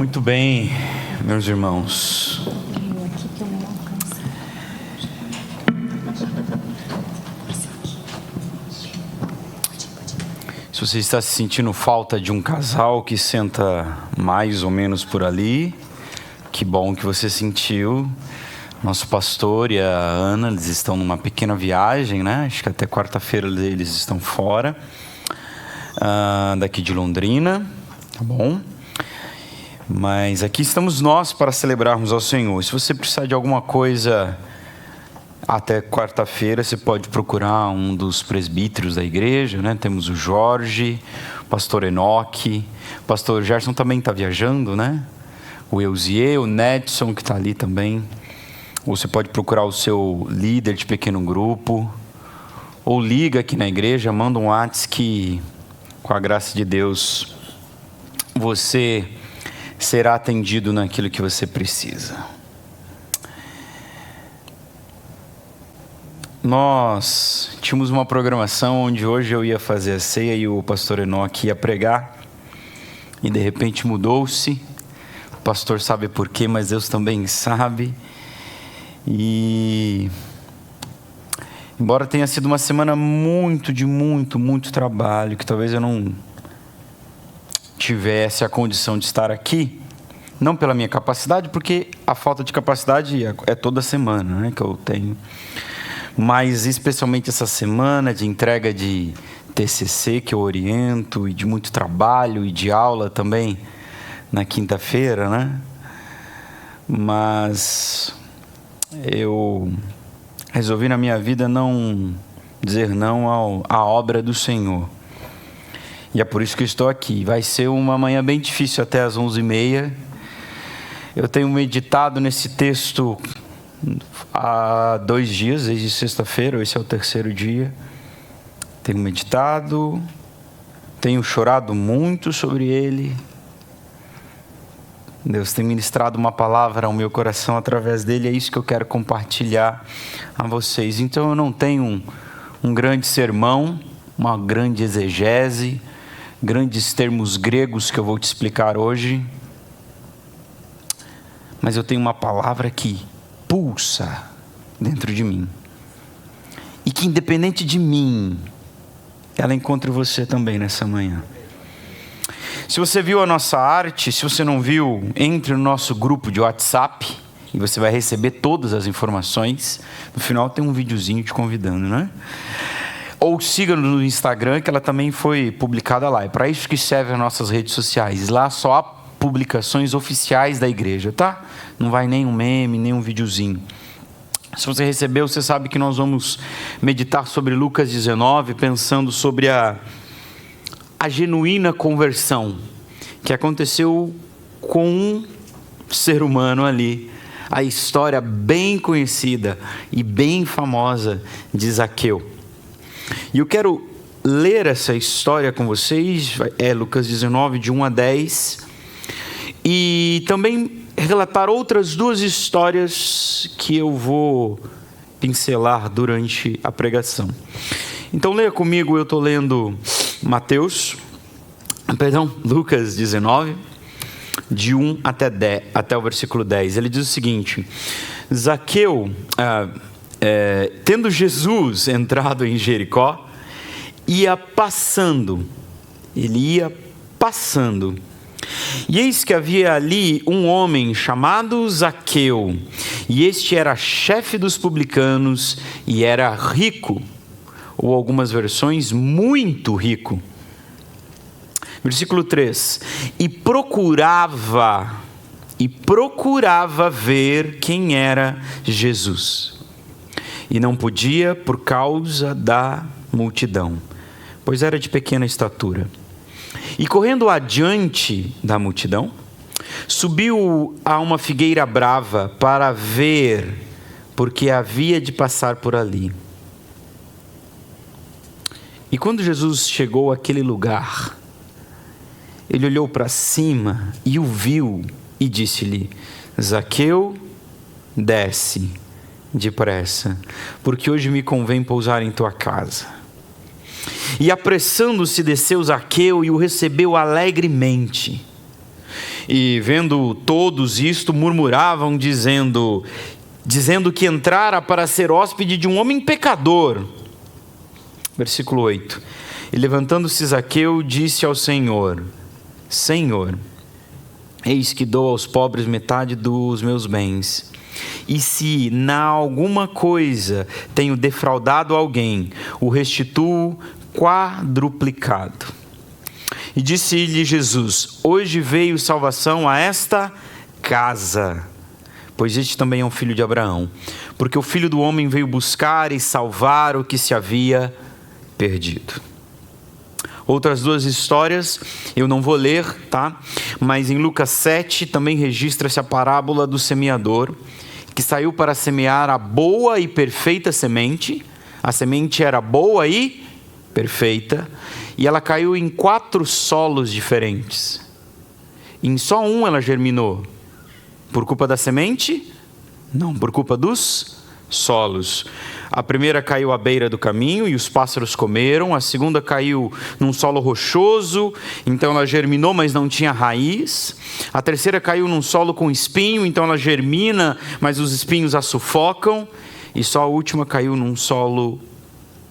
Muito bem, meus irmãos. Se você está se sentindo falta de um casal que senta mais ou menos por ali, que bom que você sentiu. Nosso pastor e a Ana, eles estão numa pequena viagem, né? Acho que até quarta-feira eles estão fora, daqui de Londrina, tá bom? Mas aqui estamos nós para celebrarmos ao Senhor. Se você precisar de alguma coisa até quarta-feira, você pode procurar um dos presbíteros da igreja, né? Temos o Jorge, o pastor Enoque, o pastor Gerson também está viajando, né? O Eusier, o Nedson que está ali também. Ou você pode procurar o seu líder de pequeno grupo, ou liga aqui na igreja, manda um WhatsApp que, com a graça de Deus, você será atendido naquilo que você precisa. Nós tínhamos uma programação onde hoje eu ia fazer a ceia e o pastor Enoque ia pregar, e de repente mudou-se. O pastor sabe por quê, mas Deus também sabe. E embora tenha sido uma semana de muito trabalho, que talvez eu não tivesse a condição de estar aqui, não pela minha capacidade, porque a falta de capacidade é toda semana, né, que eu tenho, mas especialmente essa semana de entrega de TCC que eu oriento, e de muito trabalho e de aula também na quinta-feira, né? Mas eu resolvi na minha vida não dizer não à obra do Senhor. E é por isso que eu estou aqui. Vai ser uma manhã bem difícil até às 11h30. Eu tenho meditado nesse texto há 2 dias, desde sexta-feira. Esse é o 3º dia. Tenho meditado, tenho chorado muito sobre ele. Deus tem ministrado uma palavra ao meu coração através dele. É isso que eu quero compartilhar a vocês. Então eu não tenho um grande sermão, uma grande exegese, grandes termos gregos que eu vou te explicar hoje, mas eu tenho uma palavra que pulsa dentro de mim, e que independente de mim, ela encontra você também nessa manhã. Se você viu a nossa arte, se você não viu, entre no nosso grupo de WhatsApp, e você vai receber todas as informações. No final tem um videozinho te convidando, né? Ou siga-nos no Instagram, que ela também foi publicada lá. É para isso que servem as nossas redes sociais. Lá só há publicações oficiais da igreja, tá? Não vai nem um meme, nem um videozinho. Se você recebeu, você sabe que nós vamos meditar sobre Lucas 19, pensando sobre a genuína conversão que aconteceu com um ser humano ali. A história bem conhecida e bem famosa de Zaqueu. E eu quero ler essa história com vocês, é Lucas 19, de 1 a 10, e também relatar outras 2 histórias que eu vou pincelar durante a pregação. Então leia comigo, eu estou lendo Lucas 19, de 1 até o versículo 10. Ele diz o seguinte: Zaqueu, tendo Jesus entrado em Jericó, ia passando, e eis que havia ali um homem chamado Zaqueu, e este era chefe dos publicanos, e era rico, ou algumas versões, muito rico. Versículo 3, e procurava ver quem era Jesus, e não podia por causa da multidão, pois era de pequena estatura. E correndo adiante da multidão, subiu a uma figueira brava para ver, porque havia de passar por ali. E quando Jesus chegou àquele lugar, ele olhou para cima e o viu e disse-lhe: Zaqueu, desce depressa, porque hoje me convém pousar em tua casa. E apressando-se desceu Zaqueu e o recebeu alegremente. E vendo todos isto, murmuravam, dizendo que entrara para ser hóspede de um homem pecador. Versículo 8. E levantando-se Zaqueu, disse ao Senhor: Senhor, eis que dou aos pobres metade dos meus bens. E se na alguma coisa tenho defraudado alguém, o restituo quadruplicado. E disse-lhe Jesus: hoje veio salvação a esta casa, pois este também é um filho de Abraão, porque o Filho do Homem veio buscar e salvar o que se havia perdido. Outras duas histórias eu não vou ler, tá? Mas em Lucas 7 também registra-se a parábola do semeador, que saiu para semear a boa e perfeita semente. A semente era boa e perfeita, e ela caiu em 4 solos diferentes. Em só um ela germinou. Por culpa da semente? Não, por culpa dos solos. A primeira caiu à beira do caminho e os pássaros comeram. A segunda caiu num solo rochoso, então ela germinou, mas não tinha raiz. A terceira caiu num solo com espinho, então ela germina, mas os espinhos a sufocam. E só a última caiu num solo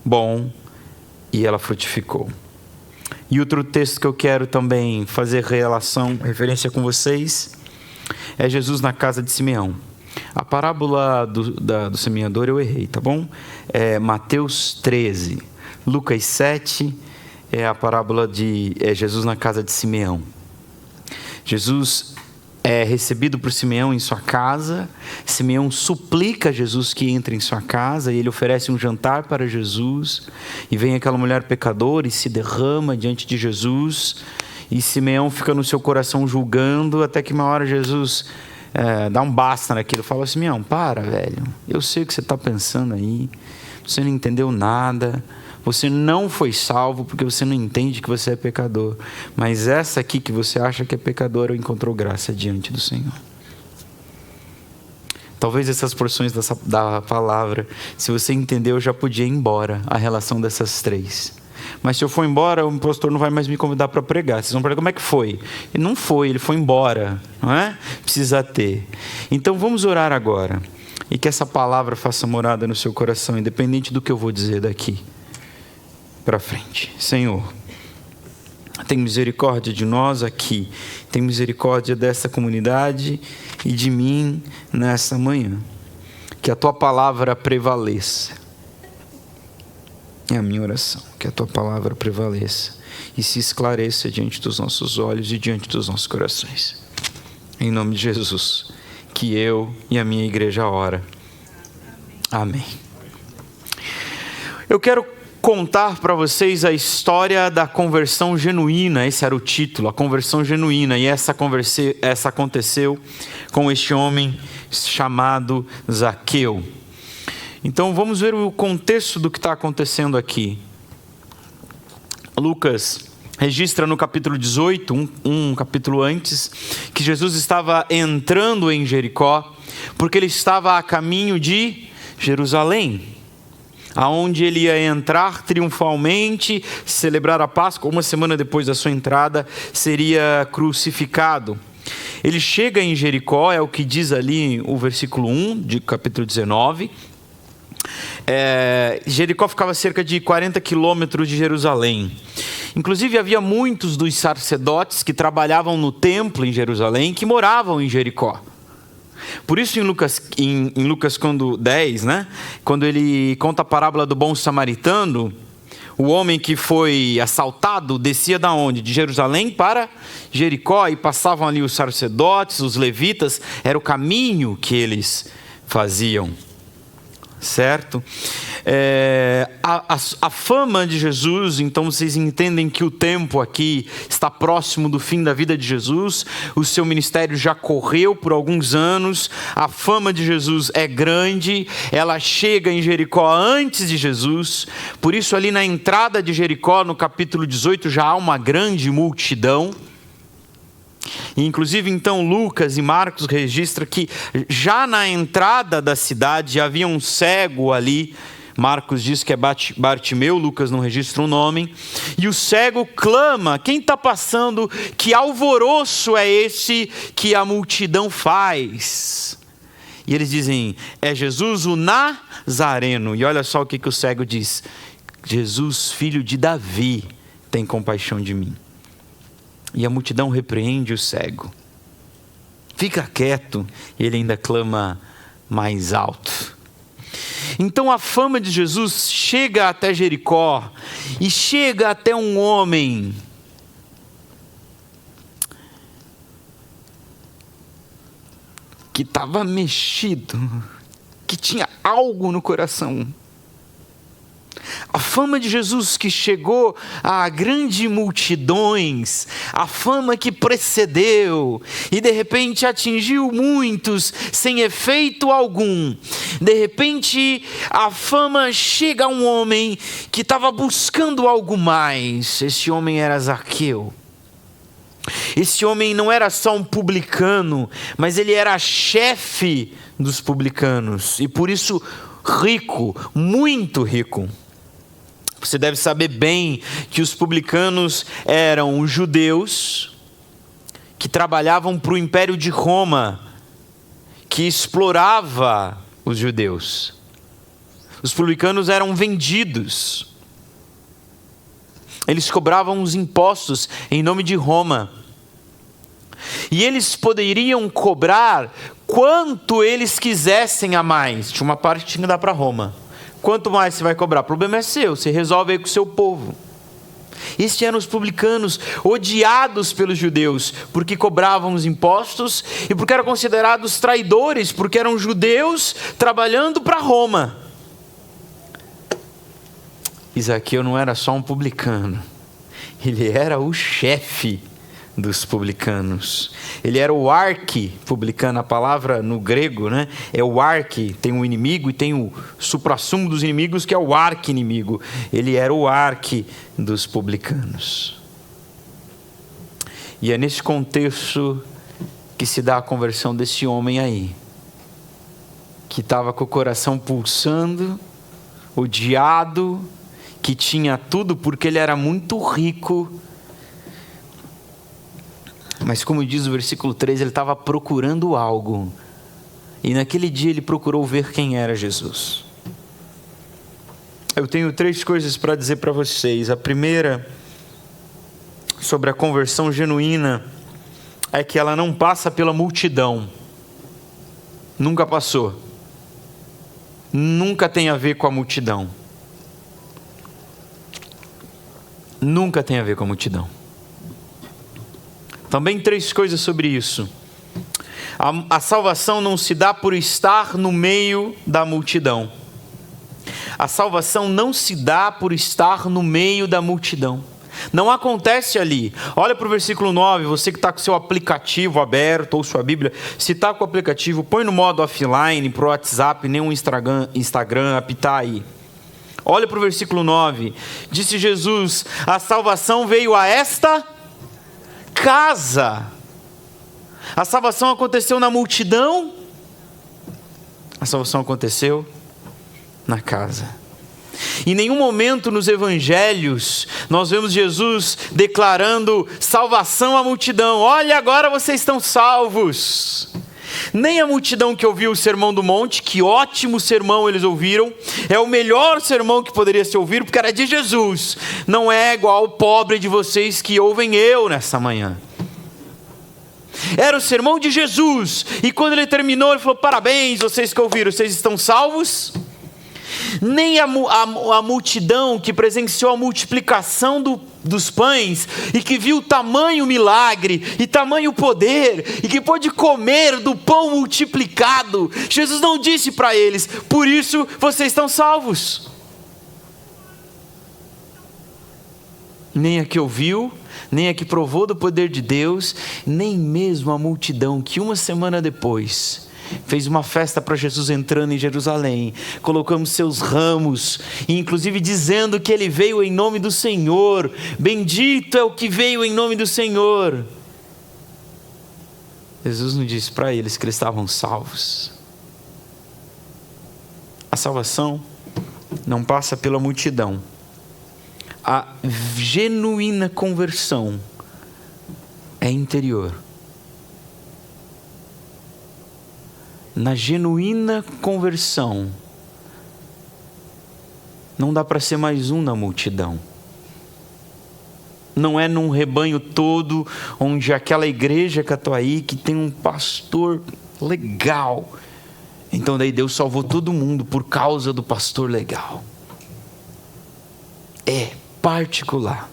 bom e ela frutificou. E outro texto que eu quero também fazer referência com vocês, é Jesus na casa de Simeão. A parábola do semeador eu errei, tá bom? É Mateus 13. Lucas 7 é a parábola de Jesus na casa de Simeão. Jesus é recebido por Simeão em sua casa. Simeão suplica a Jesus que entre em sua casa, e ele oferece um jantar para Jesus. E vem aquela mulher pecadora e se derrama diante de Jesus. E Simeão fica no seu coração julgando, até que uma hora Jesus dá um basta naquilo. Fala: Simeão, para, velho. Eu sei o que você está pensando aí. Você não entendeu nada. Você não foi salvo porque você não entende que você é pecador. Mas essa aqui que você acha que é pecadora encontrou graça diante do Senhor. Talvez essas porções da palavra, se você entendeu, eu já podia ir embora, a relação dessas 3. Mas se eu for embora, o pastor não vai mais me convidar para pregar. Vocês vão perguntar: como é que foi? Ele não foi, ele foi embora, não é? Precisa ter. Então vamos orar agora, e que essa palavra faça morada no seu coração, independente do que eu vou dizer daqui para frente. Senhor, tem misericórdia de nós aqui, tem misericórdia dessa comunidade e de mim nessa manhã. Que a tua palavra prevaleça. É a minha oração, que a tua palavra prevaleça e se esclareça diante dos nossos olhos e diante dos nossos corações. Em nome de Jesus, que eu e a minha igreja ora. Amém. Eu quero contar para vocês a história da conversão genuína. Esse era o título, a conversão genuína. E essa aconteceu com este homem chamado Zaqueu. Então vamos ver o contexto do que está acontecendo aqui. Lucas registra no capítulo 18, um capítulo antes, que Jesus estava entrando em Jericó, porque ele estava a caminho de Jerusalém, aonde ele ia entrar triunfalmente, celebrar a Páscoa. Uma semana depois da sua entrada, seria crucificado. Ele chega em Jericó, é o que diz ali o versículo 1 de capítulo 19. Jericó ficava a cerca de 40 quilômetros de Jerusalém. Inclusive havia muitos dos sacerdotes que trabalhavam no templo em Jerusalém que moravam em Jericó. Por isso em Lucas 10, né, quando ele conta a parábola do bom samaritano, o homem que foi assaltado descia da onde? De Jerusalém para Jericó, e passavam ali os sacerdotes, os levitas, era o caminho que eles faziam. Certo? A fama de Jesus, então vocês entendem que o tempo aqui está próximo do fim da vida de Jesus. O seu ministério já correu por alguns anos. A fama de Jesus é grande. Ela chega em Jericó antes de Jesus. Por isso ali na entrada de Jericó, no capítulo 18, já há uma grande multidão. E inclusive então Lucas e Marcos registram que já na entrada da cidade havia um cego ali, Marcos diz que é Bartimeu, Lucas não registra o nome. E o cego clama: quem está passando? Que alvoroço é esse que a multidão faz? E eles dizem: é Jesus o Nazareno. E olha só o que o cego diz: Jesus, filho de Davi, tem compaixão de mim. E a multidão repreende o cego. Fica quieto. E ele ainda clama mais alto. Então a fama de Jesus chega até Jericó e chega até um homem que estava mexido, que tinha algo no coração. A fama de Jesus que chegou a grandes multidões, a fama que precedeu e de repente atingiu muitos sem efeito algum. De repente a fama chega a um homem que estava buscando algo mais. Esse homem era Zaqueu. Esse homem não era só um publicano, mas ele era chefe dos publicanos e por isso rico, muito rico. Você deve saber bem que os publicanos eram os judeus que trabalhavam para o Império de Roma, que explorava os judeus. Os publicanos eram vendidos. Eles cobravam os impostos em nome de Roma. E eles poderiam cobrar quanto eles quisessem a mais. Tinha uma parte que tinha que dar para Roma. Quanto mais você vai cobrar? O problema é seu, você resolve aí com o seu povo. Estes eram os publicanos, odiados pelos judeus, porque cobravam os impostos e porque eram considerados traidores, porque eram judeus trabalhando para Roma. Zaqueu não era só um publicano, ele era o chefe dos publicanos. Ele era o arqui-publicano, a palavra no grego, né? É o arqui, tem um inimigo e tem o suprassumo dos inimigos, que é o arqui-inimigo. Ele era o arqui dos publicanos. E é nesse contexto que se dá a conversão desse homem aí, que estava com o coração pulsando, odiado, que tinha tudo porque ele era muito rico. Mas como diz o versículo 3, ele estava procurando algo. E naquele dia ele procurou ver quem era Jesus. Eu tenho 3 coisas para dizer para vocês. A primeira, sobre a conversão genuína, é que ela não passa pela multidão. Nunca passou. Nunca tem a ver com a multidão. Nunca tem a ver com a multidão. Também 3 coisas sobre isso. A salvação não se dá por estar no meio da multidão. A salvação não se dá por estar no meio da multidão. Não acontece ali. Olha para o versículo 9, você que está com seu aplicativo aberto, ou sua Bíblia, se está com o aplicativo, põe no modo offline, para o WhatsApp, nem um Instagram, apitar aí. Olha para o versículo 9, disse Jesus: a salvação veio a esta casa. A salvação aconteceu na multidão? A salvação aconteceu na casa. Em nenhum momento nos evangelhos nós vemos Jesus declarando salvação à multidão. Olha, agora vocês estão salvos. Nem a multidão que ouviu o sermão do monte, que ótimo sermão eles ouviram, é o melhor sermão que poderia ser ouvido, porque era de Jesus. Não é igual ao pobre de vocês que ouvem eu nessa manhã. Era o sermão de Jesus, e quando ele terminou, ele falou: parabéns, vocês que ouviram, vocês estão salvos? Nem a multidão que presenciou a multiplicação dos pães e que viu tamanho milagre e tamanho poder e que pôde comer do pão multiplicado, Jesus não disse para eles: por isso vocês estão salvos. Nem a que ouviu, nem a que provou do poder de Deus, nem mesmo a multidão que uma semana depois fez uma festa para Jesus entrando em Jerusalém, colocamos seus ramos, e inclusive dizendo que ele veio em nome do Senhor. Bendito é o que veio em nome do Senhor. Jesus não disse para eles que eles estavam salvos. A salvação não passa pela multidão. A genuína conversão é interior. Na genuína conversão, não dá para ser mais um na multidão. Não é num rebanho todo, onde aquela igreja Catuaí que tem um pastor legal. Então daí Deus salvou todo mundo por causa do pastor legal. É particular.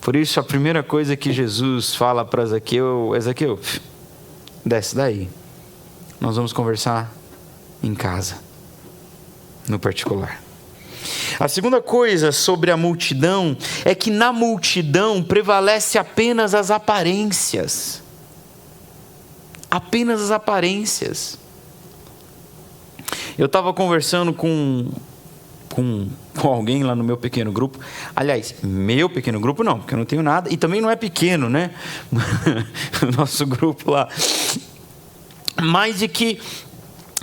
Por isso a primeira coisa que Jesus fala para Zaqueu: Zaqueu, desce daí. Nós vamos conversar em casa, no particular. A segunda coisa sobre a multidão é que na multidão prevalece apenas as aparências. Apenas as aparências. Eu estava conversando com alguém lá no meu pequeno grupo. Aliás, meu pequeno grupo não, porque eu não tenho nada. E também não é pequeno, né? O nosso grupo lá. Mas de que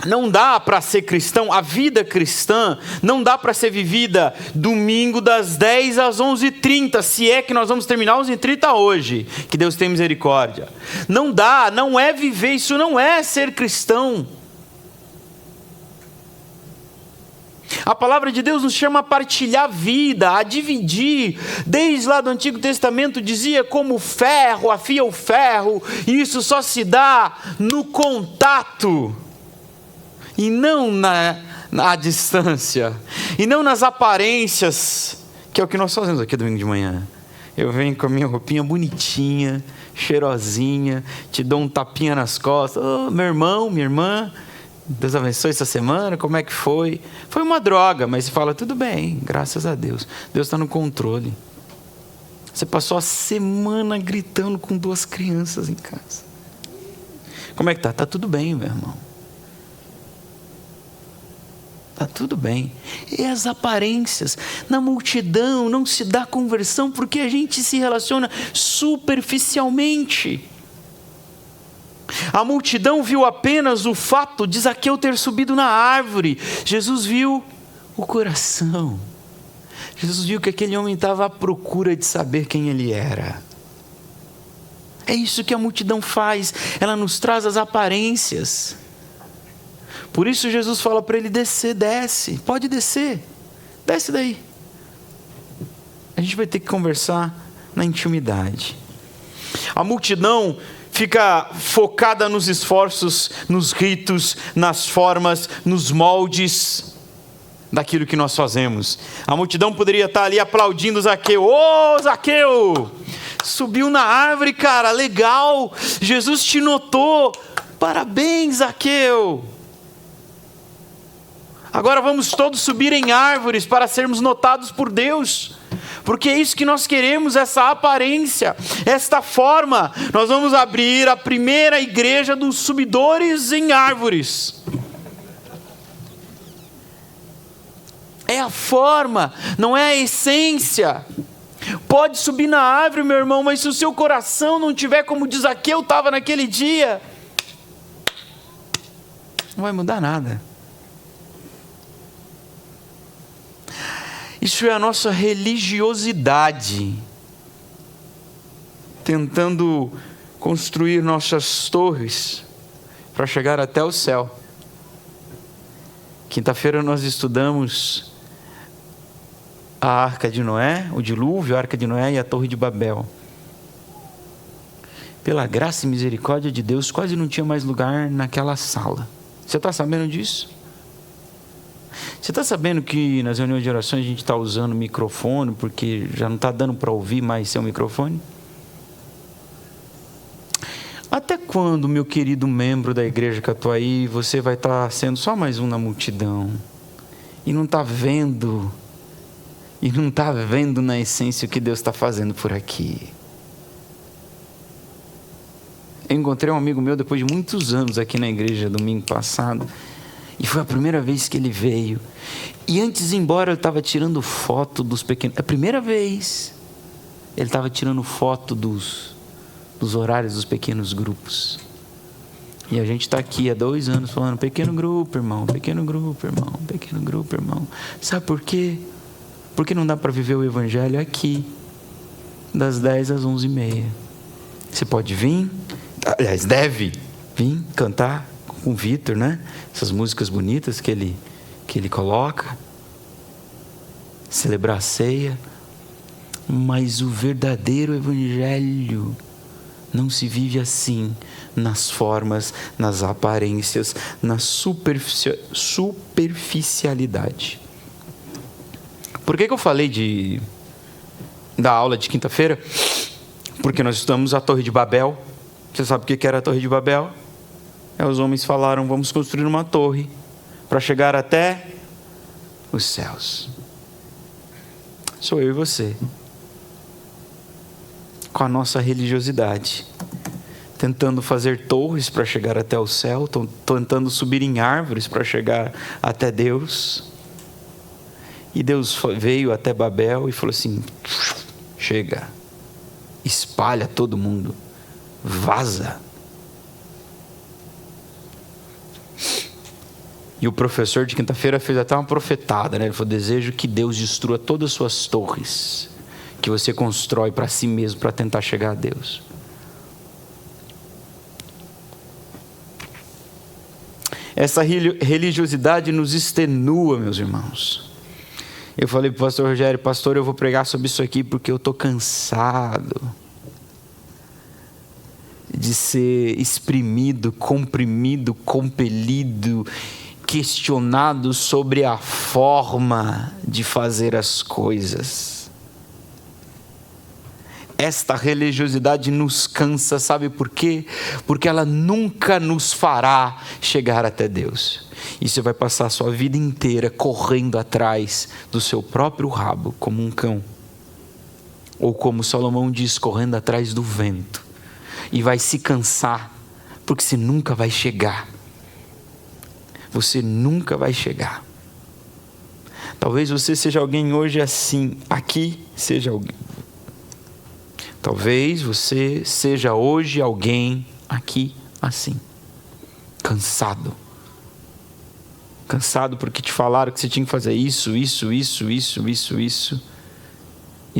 não dá para ser cristão, a vida cristã não dá para ser vivida domingo das 10 às 11h30, se é que nós vamos terminar 11h30 hoje, que Deus tenha misericórdia. Não dá, não é viver, isso não é ser cristão. A palavra de Deus nos chama a partilhar a vida, a dividir. Desde lá do Antigo Testamento dizia como o ferro afia o ferro, e isso só se dá no contato, e não na distância, e não nas aparências, que é o que nós fazemos aqui domingo de manhã. Eu venho com a minha roupinha bonitinha, cheirosinha, te dou um tapinha nas costas. Oh, meu irmão, minha irmã, Deus abençoe essa semana, como é que foi? Foi uma droga, mas você fala, tudo bem, graças a Deus. Deus está no controle. Você passou a semana gritando com 2 crianças em casa. Como é que tá? Está tudo bem, meu irmão. Está tudo bem. E as aparências? Na multidão não se dá conversão porque a gente se relaciona superficialmente. A multidão viu apenas o fato de Zaqueu ter subido na árvore. Jesus viu o coração. Jesus viu que aquele homem estava à procura de saber quem ele era. É isso que a multidão faz. Ela nos traz as aparências. Por isso Jesus fala para ele descer, desce. Pode descer. Desce daí. A gente vai ter que conversar na intimidade. A multidão fica focada nos esforços, nos ritos, nas formas, nos moldes daquilo que nós fazemos. A multidão poderia estar ali aplaudindo Zaqueu. Ô, Zaqueu! Subiu na árvore, cara, legal. Jesus te notou. Parabéns, Zaqueu. Agora vamos todos subir em árvores para sermos notados por Deus. Porque é isso que nós queremos, essa aparência, esta forma. Nós vamos abrir a primeira igreja dos subidores em árvores. É a forma, não é a essência. Pode subir na árvore, meu irmão, mas se o seu coração não tiver como de Zaqueu estava naquele dia, não vai mudar nada. Isso é a nossa religiosidade, tentando construir nossas torres para chegar até o céu. Quinta-feira nós estudamos a Arca de Noé, o dilúvio, a Arca de Noé e a Torre de Babel. Pela graça e misericórdia de Deus, quase não tinha mais lugar naquela sala. Você está sabendo disso? Você está sabendo que nas reuniões de orações a gente está usando microfone, porque já não está dando para ouvir mais seu microfone? Até quando, meu querido membro da igreja Catuaí, você vai estar sendo só mais um na multidão? E não está vendo na essência o que Deus está fazendo por aqui? Eu encontrei um amigo meu depois de muitos anos aqui na igreja, domingo passado, e foi a primeira vez que ele veio. E antes de ir embora, eu estava tirando foto dos pequenos. A primeira vez, ele estava tirando foto dos horários dos pequenos grupos. E a gente está aqui há 2 anos falando, pequeno grupo, irmão, pequeno grupo, irmão, pequeno grupo, irmão. Sabe por quê? Porque não dá para viver o evangelho aqui, das 10 às 11h30. Você pode vir, aliás, deve vir cantar com o Vitor, né? Essas músicas bonitas que ele coloca, celebrar a ceia, mas o verdadeiro evangelho não se vive assim, nas formas, nas aparências, na superficialidade. Por que eu falei da aula de quinta-feira? Porque nós estamos à Torre de Babel. Você sabe o que era a Torre de Babel? Os homens falaram, vamos construir uma torre para chegar até os céus. Sou eu e você, com a nossa religiosidade, tentando fazer torres para chegar até o céu, tentando subir em árvores para chegar até Deus. E Deus veio até Babel e falou assim, chega, espalha todo mundo, vaza. E o professor de quinta-feira fez até uma profetada, né? Ele falou, desejo que Deus destrua todas as suas torres que você constrói para si mesmo, para tentar chegar a Deus. Essa religiosidade nos extenua, meus irmãos. Eu falei para o pastor Rogério, pastor, eu vou pregar sobre isso aqui porque eu estou cansado de ser exprimido, comprimido, compelido, questionado sobre a forma de fazer as coisas. Esta religiosidade nos cansa, sabe por quê? Porque ela nunca nos fará chegar até Deus. E você vai passar a sua vida inteira correndo atrás do seu próprio rabo, como um cão. Ou como Salomão diz, correndo atrás do vento. E vai se cansar, porque você nunca vai chegar. Você nunca vai chegar. Talvez você seja alguém hoje assim, aqui seja alguém. Talvez você seja hoje alguém aqui assim, cansado. Cansado porque te falaram que você tinha que fazer isso, e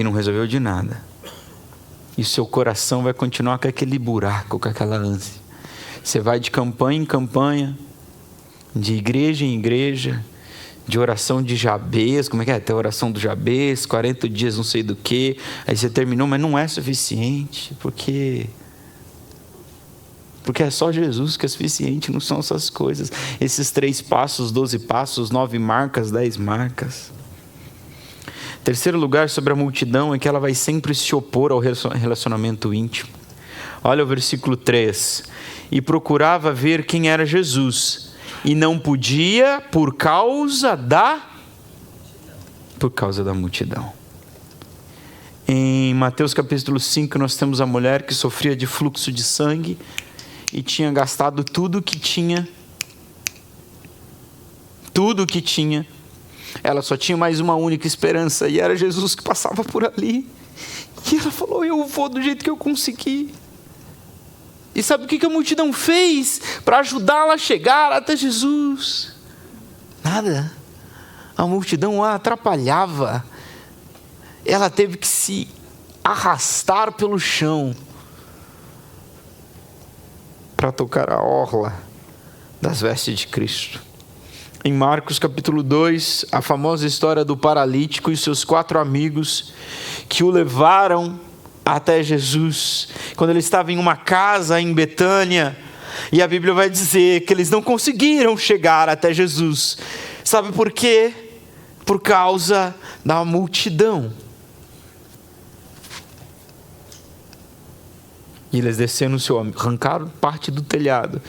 não resolveu de nada. E o seu coração vai continuar com aquele buraco, com aquela ânsia. Você vai de campanha em campanha, de igreja em igreja, de oração de Jabez, como é que é? Tem a oração do Jabez, 40 dias não sei do que, aí você terminou, mas não é suficiente, porque é só Jesus que é suficiente, não são essas coisas, esses 3 passos, 12 passos, 9 marcas, 10 marcas. Terceiro lugar sobre a multidão é que ela vai sempre se opor ao relacionamento íntimo. Olha o versículo 3, e procurava ver quem era Jesus, e não podia por causa da multidão. Em Mateus capítulo 5 nós temos a mulher que sofria de fluxo de sangue e tinha gastado tudo que tinha. Ela só tinha mais uma única esperança, e era Jesus que passava por ali. E ela falou, eu vou do jeito que eu conseguir. E sabe o que a multidão fez para ajudá-la a chegar até Jesus? Nada. A multidão a atrapalhava. Ela teve que se arrastar pelo chão para tocar a orla das vestes de Cristo. Em Marcos capítulo 2, a famosa história do paralítico e seus 4 amigos que o levaram até Jesus, quando ele estava em uma casa em Betânia, e a Bíblia vai dizer que eles não conseguiram chegar até Jesus. Sabe por quê? Por causa da multidão. E eles desceram arrancaram parte do telhado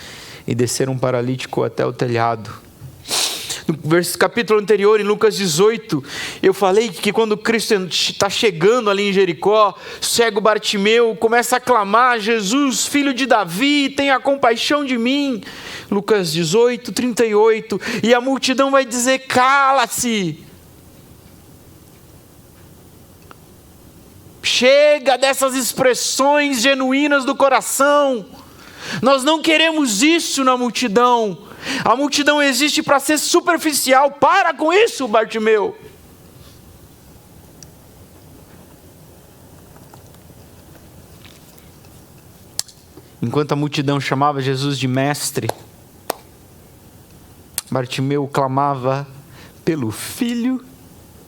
e desceram um paralítico até o telhado. No capítulo anterior, em Lucas 18, eu falei que quando Cristo está chegando ali em Jericó, o cego Bartimeu começa a clamar, Jesus, filho de Davi, tenha compaixão de mim. Lucas 18, 38, e a multidão vai dizer, cala-se. Chega dessas expressões genuínas do coração. Nós não queremos isso na multidão. A multidão existe para ser superficial. Para com isso, Bartimeu. Enquanto a multidão chamava Jesus de mestre, Bartimeu clamava pelo filho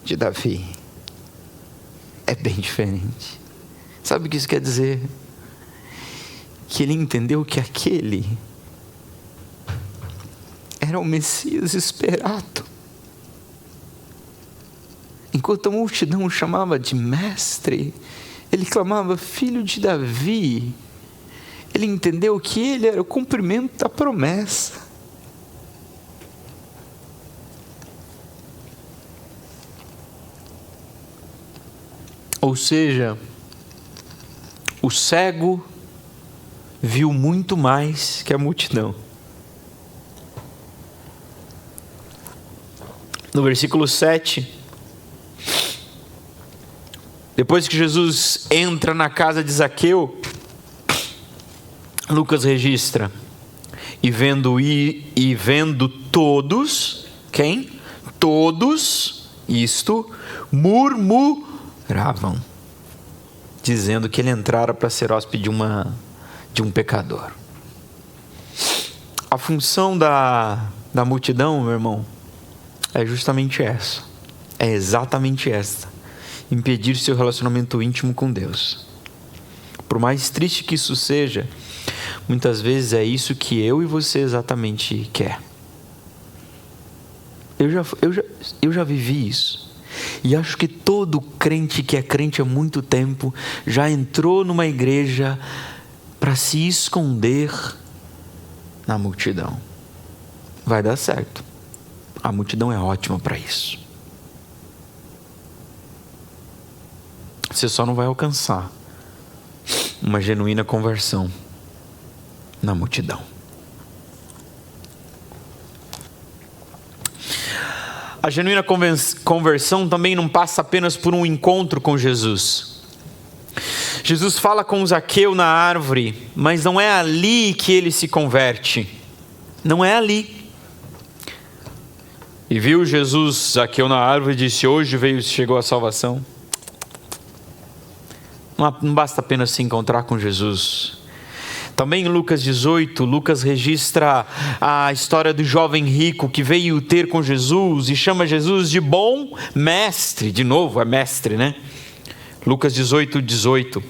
de Davi. É bem diferente. Sabe o que isso quer dizer? Que ele entendeu que aquele era o Messias esperado. Enquanto a multidão o chamava de mestre, ele clamava filho de Davi. Ele entendeu que ele era o cumprimento da promessa. Ou seja, o cego viu muito mais que a multidão. No versículo 7, depois que Jesus entra na casa de Zaqueu, Lucas registra, e vendo todos, quem? Todos, isto, murmuravam, dizendo que ele entrara para ser hóspede de um pecador. A função da multidão, meu irmão, é justamente essa, é exatamente esta: impedir seu relacionamento íntimo com Deus. Por mais triste que isso seja, muitas vezes é isso que eu e você exatamente quer. Eu já vivi isso. E acho que todo crente que é crente há muito tempo já entrou numa igreja para se esconder na multidão. Vai dar certo. A multidão é ótima para isso. Você só não vai alcançar uma genuína conversão na multidão. A genuína conversão também não passa apenas por um encontro com Jesus. Jesus fala com Zaqueu na árvore, mas não é ali que ele se converte. Não é ali. E viu Jesus Zaqueu na árvore e disse: hoje chegou a salvação. Não basta apenas se encontrar com Jesus. Também em Lucas 18, Lucas registra a história do jovem rico que veio ter com Jesus e chama Jesus de bom mestre. De novo, é mestre, né? Lucas 18.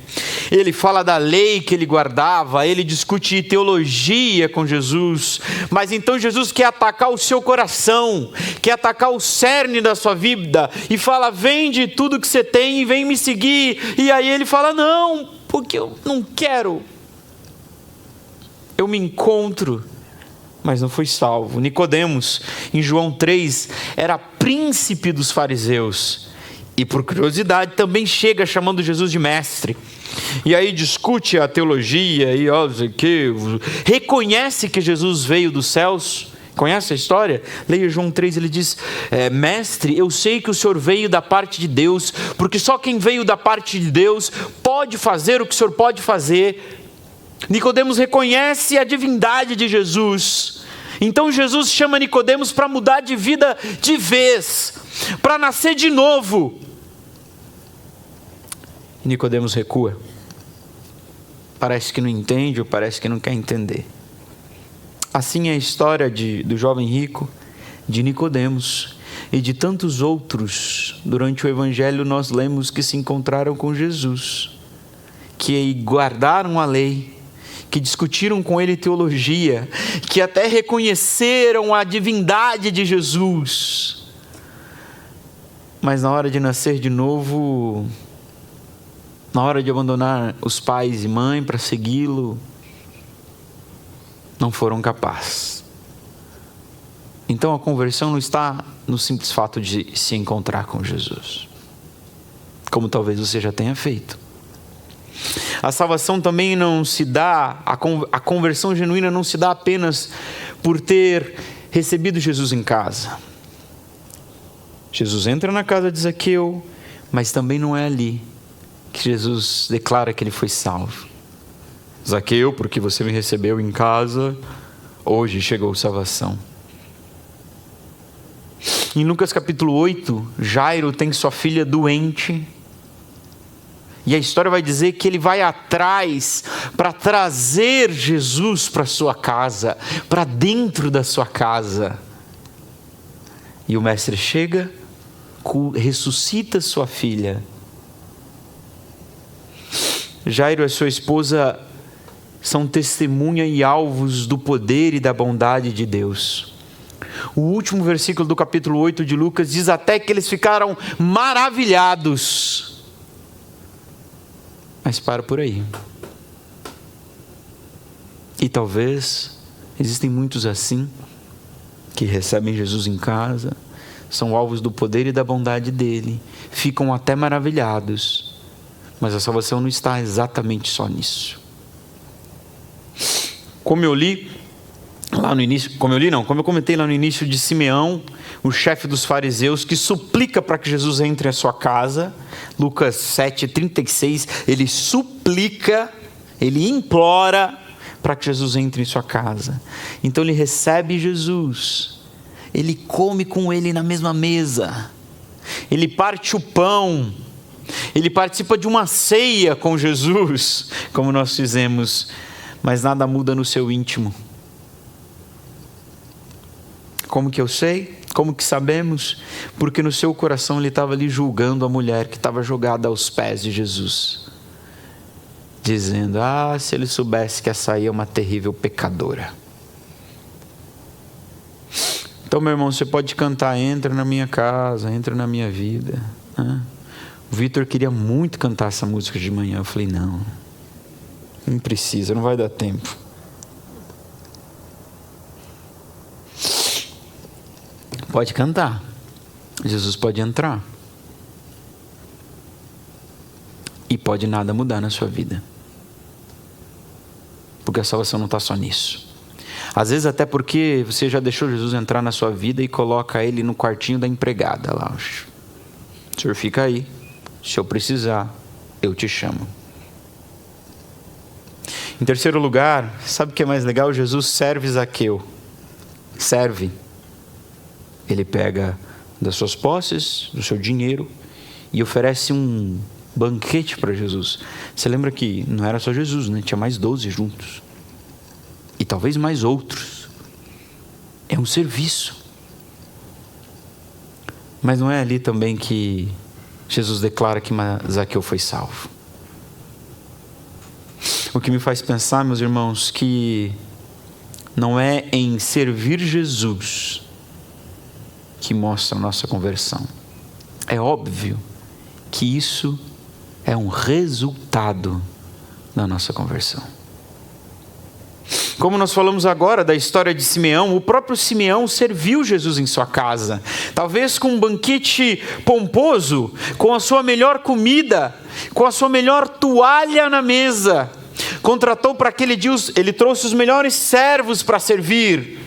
Ele fala da lei que ele guardava, ele discute teologia com Jesus, mas então Jesus quer atacar o seu coração, quer atacar o cerne da sua vida, e fala: vende tudo que você tem e vem me seguir. E aí ele fala: não, porque eu não quero. Eu me encontro, mas não fui salvo. Nicodemos, em João 3, era príncipe dos fariseus, e por curiosidade também chega chamando Jesus de mestre. E aí discute a teologia, e reconhece que Jesus veio dos céus. Conhece a história? Leia João 3, ele diz: mestre, eu sei que o Senhor veio da parte de Deus, porque só quem veio da parte de Deus pode fazer o que o Senhor pode fazer. Nicodemos reconhece a divindade de Jesus. Então Jesus chama Nicodemos para mudar de vida de vez, para nascer de novo. Nicodemos recua. Parece que não entende, ou parece que não quer entender. Assim é a história do jovem rico, de Nicodemos e de tantos outros. Durante o Evangelho nós lemos que se encontraram com Jesus, que guardaram a lei, que discutiram com ele teologia, que até reconheceram a divindade de Jesus. Mas na hora de nascer de novo, na hora de abandonar os pais e mãe para segui-lo, não foram capazes. Então a conversão não está no simples fato de se encontrar com Jesus, como talvez você já tenha feito. A salvação também não se dá, a conversão genuína não se dá apenas por ter recebido Jesus em casa. Jesus entra na casa de Zaqueu, mas também não é ali que Jesus declara que ele foi salvo. Zaqueu, porque você me recebeu em casa, hoje chegou salvação. Em Lucas capítulo 8, Jairo tem sua filha doente. E a história vai dizer que ele vai atrás para trazer Jesus para sua casa, para dentro da sua casa. E o mestre chega, ressuscita sua filha. Jairo e sua esposa são testemunha e alvos do poder e da bondade de Deus. O último versículo do capítulo 8 de Lucas diz até que eles ficaram maravilhados. Mas para por aí. E talvez existem muitos assim, que recebem Jesus em casa, são alvos do poder e da bondade dele, ficam até maravilhados, mas a salvação não está exatamente só nisso. Como eu comentei lá no início de Simeão, o chefe dos fariseus, que suplica para que Jesus entre em sua casa. Lucas 7:36, ele suplica, ele implora para que Jesus entre em sua casa. Então ele recebe Jesus, ele come com ele na mesma mesa, ele parte o pão, ele participa de uma ceia com Jesus, como nós fizemos, mas nada muda no seu íntimo. Como que eu sei? Como que sabemos? Porque no seu coração ele estava ali julgando a mulher que estava jogada aos pés de Jesus, dizendo: se ele soubesse que essa aí é uma terrível pecadora. Então, meu irmão, você pode cantar "Entra na minha casa, entra na minha vida", né? O Vitor queria muito cantar essa música de manhã. Eu falei: não precisa, não vai dar tempo. Pode cantar, Jesus pode entrar, e pode nada mudar na sua vida, porque a salvação não está só nisso. Às vezes até porque você já deixou Jesus entrar na sua vida e coloca ele no quartinho da empregada lá: o senhor fica aí, se eu precisar eu te chamo. Em terceiro lugar, sabe o que é mais legal? Jesus serve Zaqueu. Serve. Ele pega das suas posses, do seu dinheiro, e oferece um banquete para Jesus. Você lembra que não era só Jesus, né? Tinha mais 12 juntos. E talvez mais outros. É um serviço. Mas não é ali também que Jesus declara que Zaqueu foi salvo. O que me faz pensar, meus irmãos, que não é em servir Jesus que mostra a nossa conversão. É óbvio que isso é um resultado da nossa conversão. Como nós falamos agora da história de Simeão, o próprio Simeão serviu Jesus em sua casa, talvez com um banquete pomposo, com a sua melhor comida, com a sua melhor toalha na mesa. Contratou para aquele dia, ele trouxe os melhores servos para servir,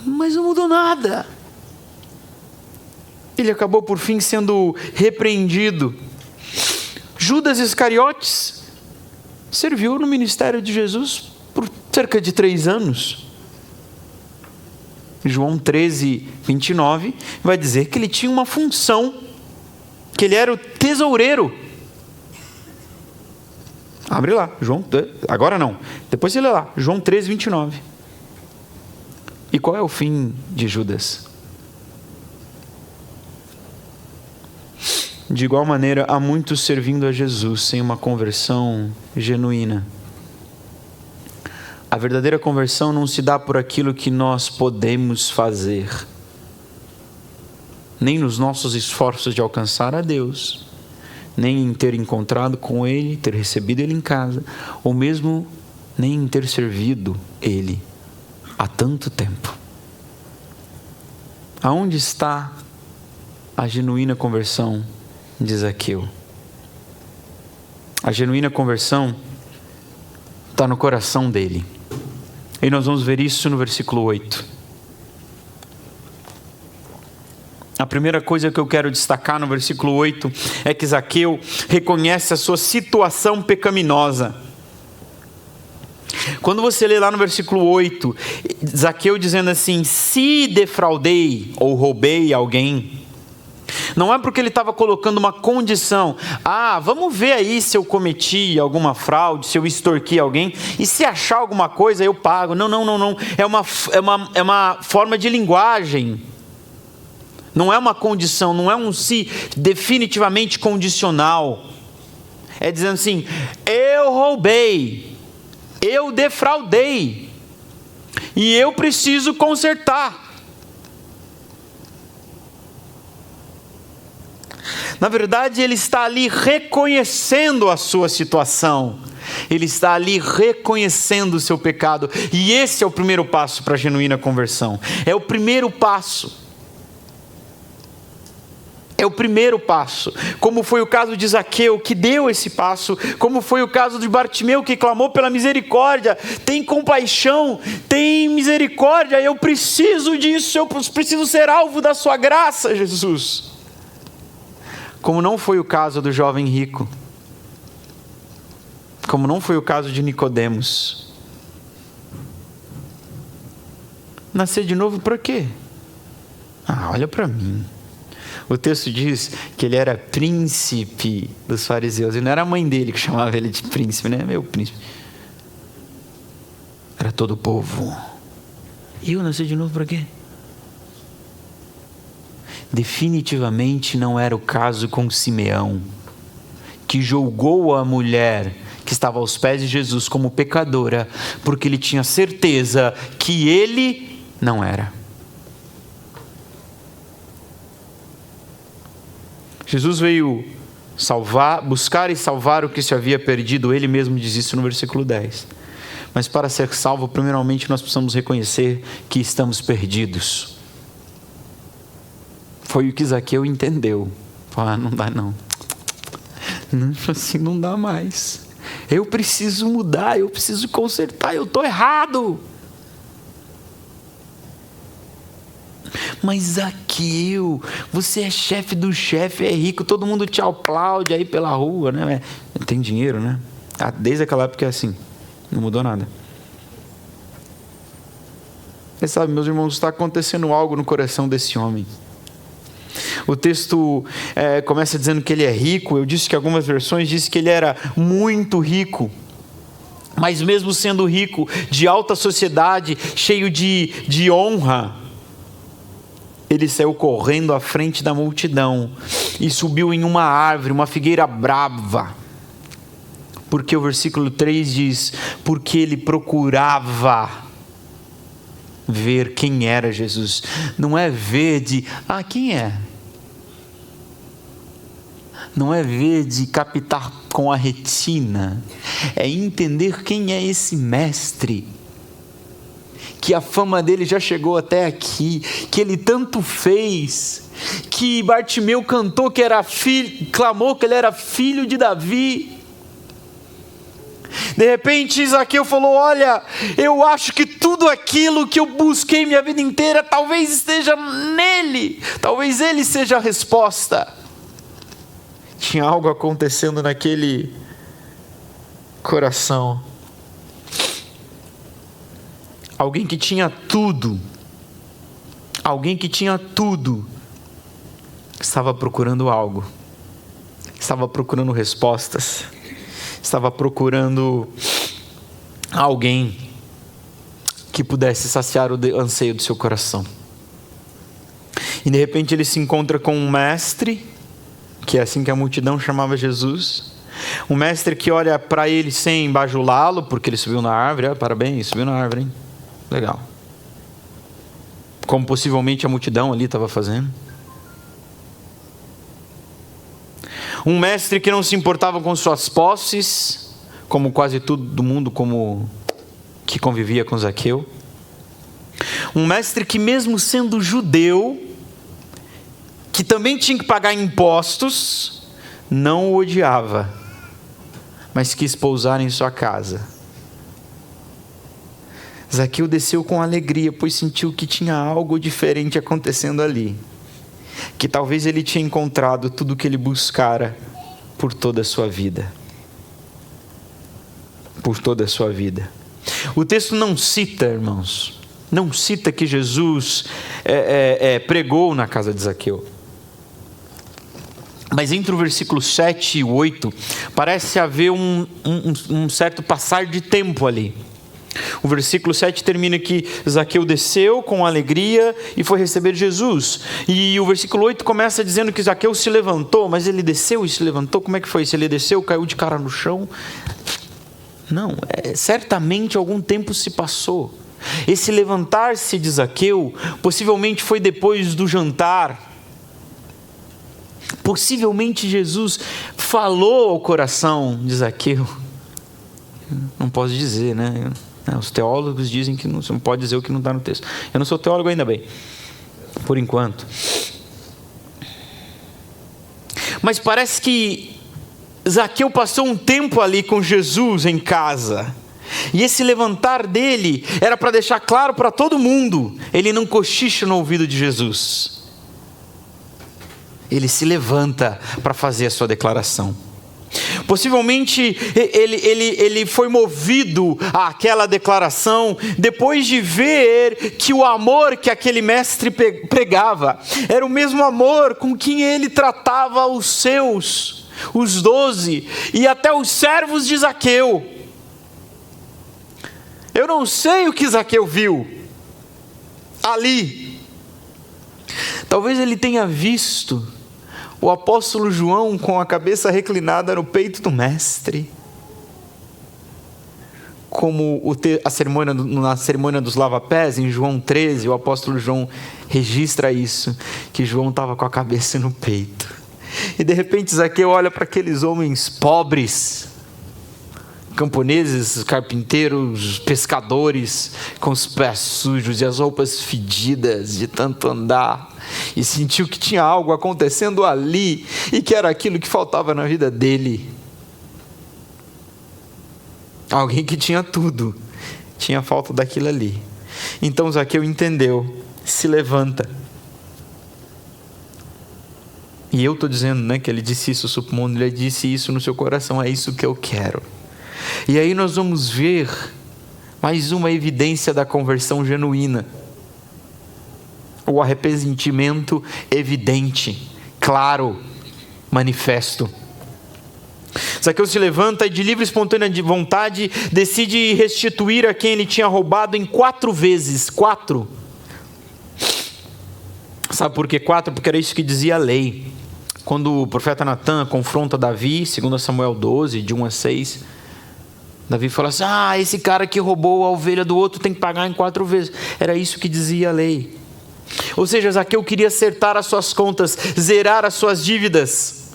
mas não mudou nada. Ele acabou por fim sendo repreendido. Judas Iscariotes serviu no ministério de Jesus por cerca de 3 anos. João 13:29 vai dizer que ele tinha uma função, que ele era o tesoureiro. Abre lá, agora não, depois você lê lá, João 13:29. E qual é o fim de Judas? De igual maneira, há muitos servindo a Jesus sem uma conversão genuína. A verdadeira conversão não se dá por aquilo que nós podemos fazer, nem nos nossos esforços de alcançar a Deus, nem em ter encontrado com Ele, ter recebido Ele em casa, ou mesmo nem em ter servido Ele há tanto tempo. Aonde está a genuína conversão de Zaqueu? A genuína conversão está no coração dele. E nós vamos ver isso no versículo 8. A primeira coisa que eu quero destacar no versículo 8 é que Zaqueu reconhece a sua situação pecaminosa. Quando você lê lá no versículo 8, Zaqueu dizendo assim: se defraudei ou roubei alguém, não é porque ele estava colocando uma condição. Vamos ver aí se eu cometi alguma fraude, se eu extorqui alguém, e se achar alguma coisa eu pago. Não. É uma forma de linguagem. Não é uma condição, não é um se definitivamente condicional. É dizendo assim: eu roubei, eu defraudei, e eu preciso consertar. Na verdade, ele está ali reconhecendo a sua situação. Ele está ali reconhecendo o seu pecado. E esse é o primeiro passo para a genuína conversão. É o primeiro passo. É o primeiro passo. Como foi o caso de Zaqueu, que deu esse passo. Como foi o caso de Bartimeu, que clamou pela misericórdia. Tem compaixão, tem misericórdia. Eu preciso disso, eu preciso ser alvo da sua graça, Jesus. Como não foi o caso do jovem rico. Como não foi o caso de Nicodemos. Nascer de novo para quê? Olha para mim. O texto diz que ele era príncipe dos fariseus. E não era a mãe dele que chamava ele de príncipe, né? Meu príncipe. Era todo o povo. E eu nasci de novo para quê? Definitivamente não era o caso com Simeão, que julgou a mulher que estava aos pés de Jesus como pecadora, porque ele tinha certeza que ele não era. Jesus veio buscar e salvar o que se havia perdido. Ele mesmo diz isso no versículo 10. Mas para ser salvo, primeiramente nós precisamos reconhecer que estamos perdidos. Foi o que Zaqueu entendeu. Não dá não. Assim não dá mais. Eu preciso mudar, eu preciso consertar, eu estou errado. Mas Zaqueu, você é chefe do chefe, é rico, todo mundo te aplaude aí pela rua, né? Tem dinheiro, né? Desde aquela época é assim, não mudou nada. Você sabe, meus irmãos, está acontecendo algo no coração desse homem. O texto começa dizendo que ele é rico. Eu disse que algumas versões dizem que ele era muito rico. Mas mesmo sendo rico, de alta sociedade, cheio de honra, ele saiu correndo à frente da multidão e subiu em uma árvore, uma figueira brava. Porque o versículo 3 diz: porque ele procurava ver quem era Jesus. Não é ver de, quem é? Não é ver de captar com a retina. É entender quem é esse mestre. Que a fama dele já chegou até aqui. Que ele tanto fez. Que Bartimeu cantou que era filho, clamou que ele era filho de Davi. De repente Zaqueu falou: olha, eu acho que tudo aquilo que eu busquei minha vida inteira talvez esteja nele, talvez ele seja a resposta. Tinha algo acontecendo naquele coração. Alguém que tinha tudo, estava procurando algo, estava procurando respostas, estava procurando alguém que pudesse saciar o anseio do seu coração. E de repente ele se encontra com um mestre, que é assim que a multidão chamava Jesus, um mestre que olha para ele sem bajulá-lo, porque ele subiu na árvore. Parabéns, subiu na árvore, hein? Legal. Como possivelmente a multidão ali estava fazendo. Um mestre que não se importava com suas posses, como quase todo mundo que convivia com Zaqueu. Um mestre que, mesmo sendo judeu, que também tinha que pagar impostos, não o odiava, mas quis pousar em sua casa. Zaqueu desceu com alegria, pois sentiu que tinha algo diferente acontecendo ali. Que talvez ele tinha encontrado tudo o que ele buscara por toda a sua vida. Por toda a sua vida. O texto não cita, irmãos, não cita que Jesus pregou na casa de Zaqueu. Mas entre o versículo 7 e 8, parece haver um certo passar de tempo ali. O versículo 7 termina que Zaqueu desceu com alegria e foi receber Jesus. E o versículo 8 começa dizendo que Zaqueu se levantou, mas ele desceu e se levantou. Como é que foi? Se ele desceu, caiu de cara no chão? Não, certamente algum tempo se passou. Esse levantar-se de Zaqueu possivelmente foi depois do jantar. Possivelmente Jesus falou ao coração de Zaqueu. Não posso dizer, né? Os teólogos dizem que você não pode dizer o que não está no texto. Eu não sou teólogo, ainda bem, por enquanto. Mas parece que Zaqueu passou um tempo ali com Jesus em casa. E esse levantar dele era para deixar claro para todo mundo: ele não cochicha no ouvido de Jesus. Ele se levanta para fazer a sua declaração. Possivelmente ele foi movido àquela declaração depois de ver que o amor que aquele mestre pregava era o mesmo amor com quem ele tratava os seus, os 12 e até os servos de Zaqueu. Eu não sei o que Zaqueu viu ali. Talvez ele tenha visto o apóstolo João com a cabeça reclinada no peito do mestre, como na cerimônia dos lava-pés, em João 13, o apóstolo João registra isso, que João estava com a cabeça no peito. E de repente Zaqueu olha para aqueles homens pobres, camponeses, carpinteiros, pescadores, com os pés sujos e as roupas fedidas de tanto andar, e sentiu que tinha algo acontecendo ali, e que era aquilo que faltava na vida dele. Alguém que tinha tudo, tinha falta daquilo ali. Então Zaqueu entendeu, se levanta. E eu estou dizendo, né, que ele disse isso, supondo, ele disse isso no seu coração: é isso que eu quero. E aí nós vamos ver mais uma evidência da conversão genuína. O arrependimento evidente, claro, manifesto. Zaqueu se levanta e de livre e espontânea vontade decide restituir a quem ele tinha roubado em 4 vezes. 4. Sabe por que 4? Porque era isso que dizia a lei. Quando o profeta Natan confronta Davi, 2 Samuel 12, de 1 a 6, Davi fala assim: esse cara que roubou a ovelha do outro tem que pagar em 4 vezes. Era isso que dizia a lei. Ou seja, Zaqueu queria acertar as suas contas, zerar as suas dívidas,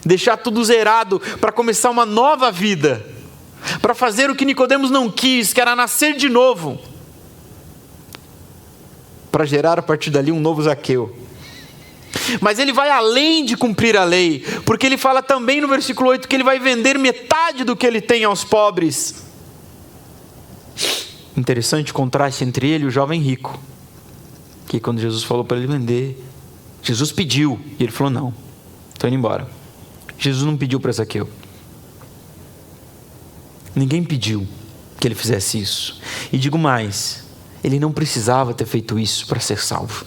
deixar tudo zerado para começar uma nova vida, para fazer o que Nicodemos não quis, que era nascer de novo, para gerar a partir dali um novo Zaqueu. Mas ele vai além de cumprir a lei, porque ele fala também no versículo 8 que ele vai vender metade do que ele tem aos pobres. Interessante o contraste entre ele e o jovem rico, que quando Jesus falou para ele vender, Jesus pediu, e ele falou: não, estou indo embora. Jesus não pediu para Zaqueu. Ninguém pediu que ele fizesse isso. E digo mais, ele não precisava ter feito isso para ser salvo.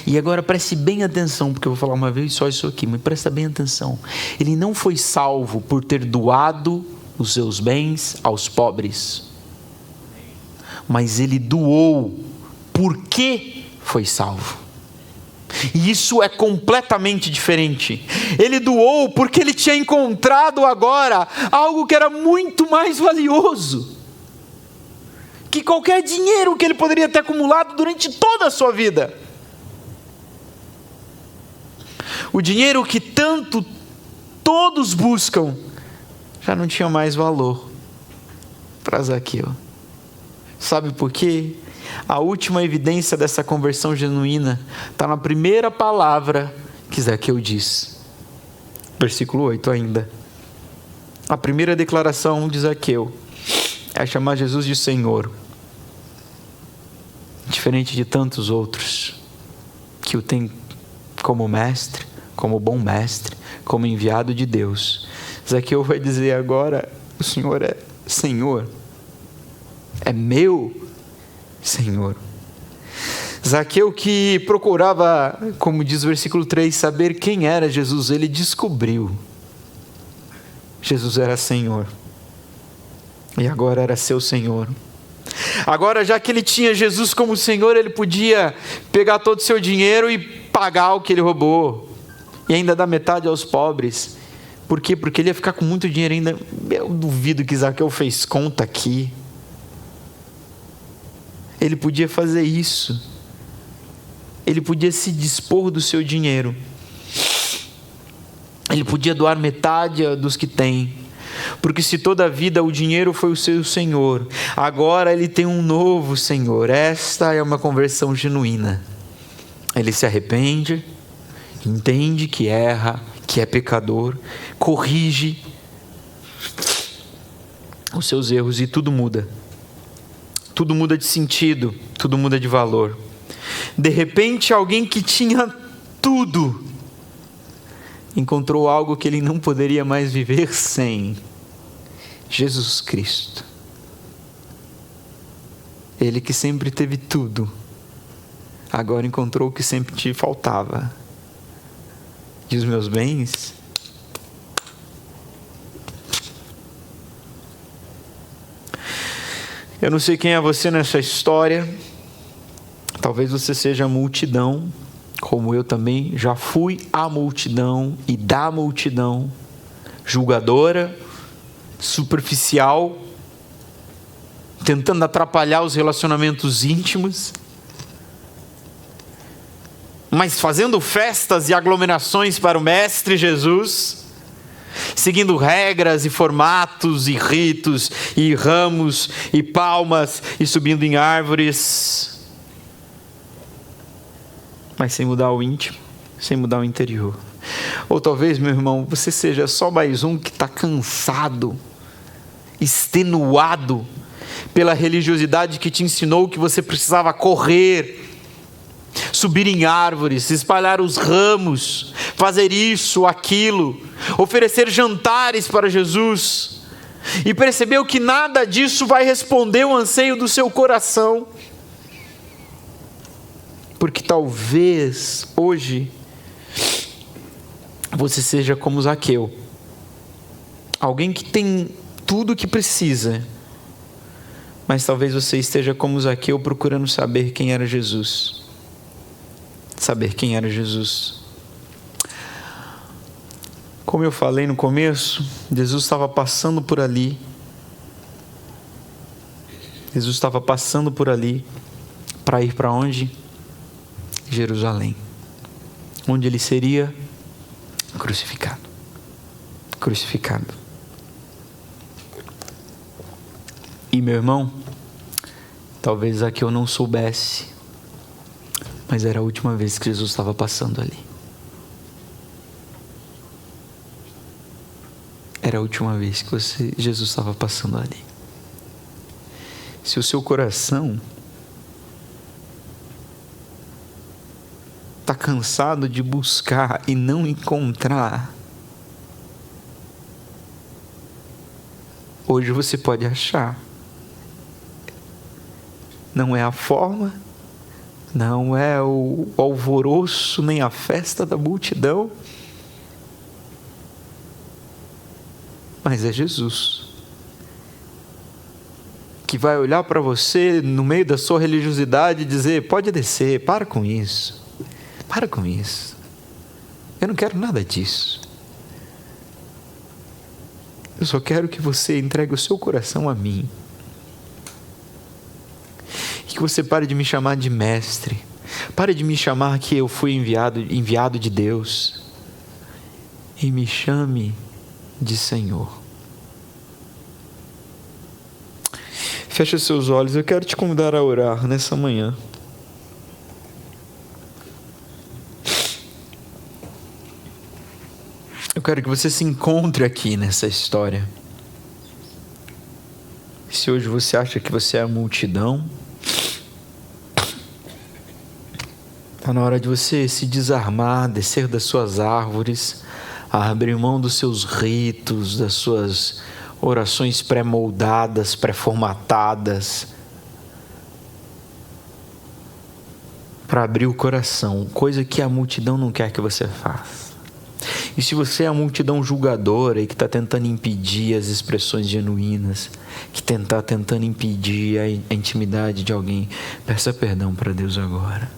E agora preste bem atenção, porque eu vou falar uma vez só isso aqui, mas presta bem atenção. Ele não foi salvo por ter doado os seus bens aos pobres, mas ele doou porque foi salvo. E isso é completamente diferente. Ele doou porque ele tinha encontrado agora algo que era muito mais valioso que qualquer dinheiro que ele poderia ter acumulado durante toda a sua vida. O dinheiro que tanto todos buscam já não tinha mais valor para Zaqueu. Sabe por quê? A última evidência dessa conversão genuína está na primeira palavra que Zaqueu diz. Versículo 8 ainda. A primeira declaração de Zaqueu é chamar Jesus de Senhor. Diferente de tantos outros que o têm como mestre, como bom mestre, como enviado de Deus. Zaqueu vai dizer agora: o Senhor é Senhor, é meu Senhor. Zaqueu, que procurava, como diz o versículo 3, saber quem era Jesus, ele descobriu. Jesus era Senhor. E agora era seu Senhor. Agora, já que ele tinha Jesus como Senhor, ele podia pegar todo o seu dinheiro e pagar o que ele roubou. E ainda dar metade aos pobres. Por quê? Porque ele ia ficar com muito dinheiro ainda. Eu duvido que Zaqueu fez conta aqui. Ele podia fazer isso. Ele podia se dispor do seu dinheiro. Ele podia doar metade dos que tem. Porque se toda a vida o dinheiro foi o seu Senhor, agora ele tem um novo Senhor. Esta é uma conversão genuína. Ele se arrepende, entende que erra, que é pecador, corrige os seus erros e tudo muda. Tudo muda de sentido, tudo muda de valor. De repente, alguém que tinha tudo encontrou algo que ele não poderia mais viver sem: Jesus Cristo. Ele que sempre teve tudo, agora encontrou o que sempre te faltava. E os meus bens? Eu não sei quem é você nessa história. Talvez você seja a multidão, como eu também já fui a multidão e da multidão, julgadora, superficial, tentando atrapalhar os relacionamentos íntimos, mas fazendo festas e aglomerações para o Mestre Jesus, seguindo regras e formatos e ritos e ramos e palmas e subindo em árvores, mas sem mudar o íntimo, sem mudar o interior. Ou talvez, meu irmão, você seja só mais um que está cansado, extenuado pela religiosidade que te ensinou que você precisava correr, subir em árvores, espalhar os ramos, fazer isso, aquilo, oferecer jantares para Jesus, e percebeu que nada disso vai responder o anseio do seu coração. Porque talvez hoje você seja como Zaqueu, alguém que tem tudo o que precisa, mas talvez você esteja como Zaqueu procurando saber quem era Jesus. Saber quem era Jesus. Como eu falei no começo, Jesus estava passando por ali. Jesus estava passando por ali para ir para onde? Jerusalém, onde ele seria crucificado. Crucificado. E meu irmão, talvez aqui eu não soubesse, mas era a última vez que Jesus estava passando ali. Era a última vez que Jesus estava passando ali. Se o seu coração está cansado de buscar e não encontrar, hoje você pode achar. Não é a forma, não é o alvoroço, nem a festa da multidão, mas é Jesus, que vai olhar para você no meio da sua religiosidade e dizer: pode descer, para com isso. Para com isso. Eu não quero nada disso. Eu só quero que você entregue o seu coração a mim. E que você pare de me chamar de mestre. Pare de me chamar que eu fui enviado de Deus. E me chame de Senhor. Feche os seus olhos. Eu quero te convidar a orar nessa manhã. Eu quero que você se encontre aqui nessa história. Se hoje você acha que você é a multidão, está na hora de você se desarmar, descer das suas árvores, abrir mão dos seus ritos, das suas orações pré-moldadas, pré-formatadas, para abrir o coração, coisa que a multidão não quer que você faça. E se você é a multidão julgadora e que está tentando impedir as expressões genuínas, que está tentando impedir a intimidade de alguém, peça perdão para Deus agora.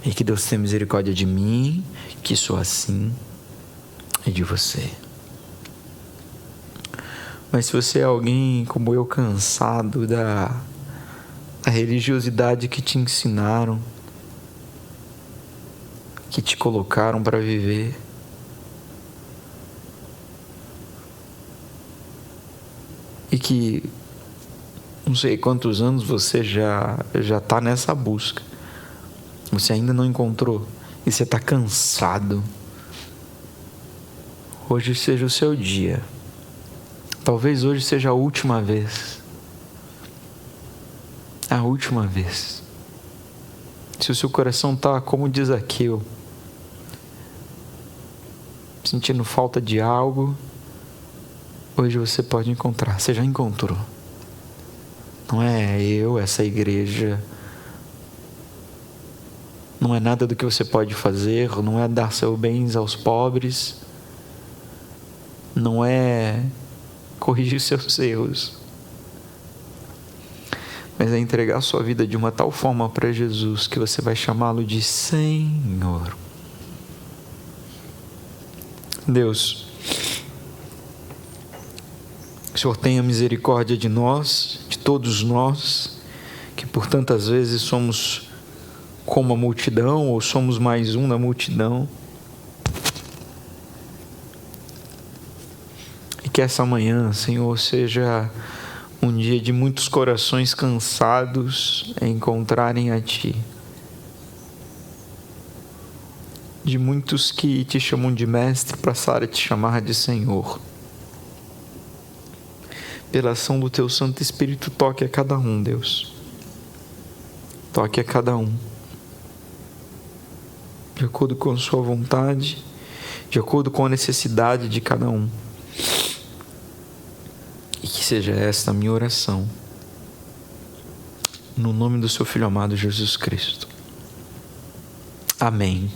E que Deus tenha misericórdia de mim, que sou assim, e de você. Mas se você é alguém como eu, cansado da religiosidade que te ensinaram, que te colocaram para viver, e que não sei quantos anos você já está nessa busca, você ainda não encontrou, e você está cansado, hoje seja o seu dia. Talvez hoje seja a última vez. A última vez. Se o seu coração está como diz Zaqueu, sentindo falta de algo, hoje você pode encontrar. Você já encontrou. Não é eu, essa igreja. Não é nada do que você pode fazer. Não é dar seus bens aos pobres. Não é corrigir seus erros, mas é entregar a sua vida de uma tal forma para Jesus que você vai chamá-lo de Senhor. Deus, o Senhor tenha misericórdia de nós, de todos nós, que por tantas vezes somos como a multidão, ou somos mais um na multidão. Que essa manhã, Senhor, seja um dia de muitos corações cansados em encontrarem a Ti. De muitos que Te chamam de Mestre, passar a Te chamar de Senhor. Pela ação do Teu Santo Espírito, toque a cada um, Deus. Toque a cada um. De acordo com a Sua vontade, de acordo com a necessidade de cada um. E que seja esta a minha oração, no nome do seu Filho amado Jesus Cristo. Amém.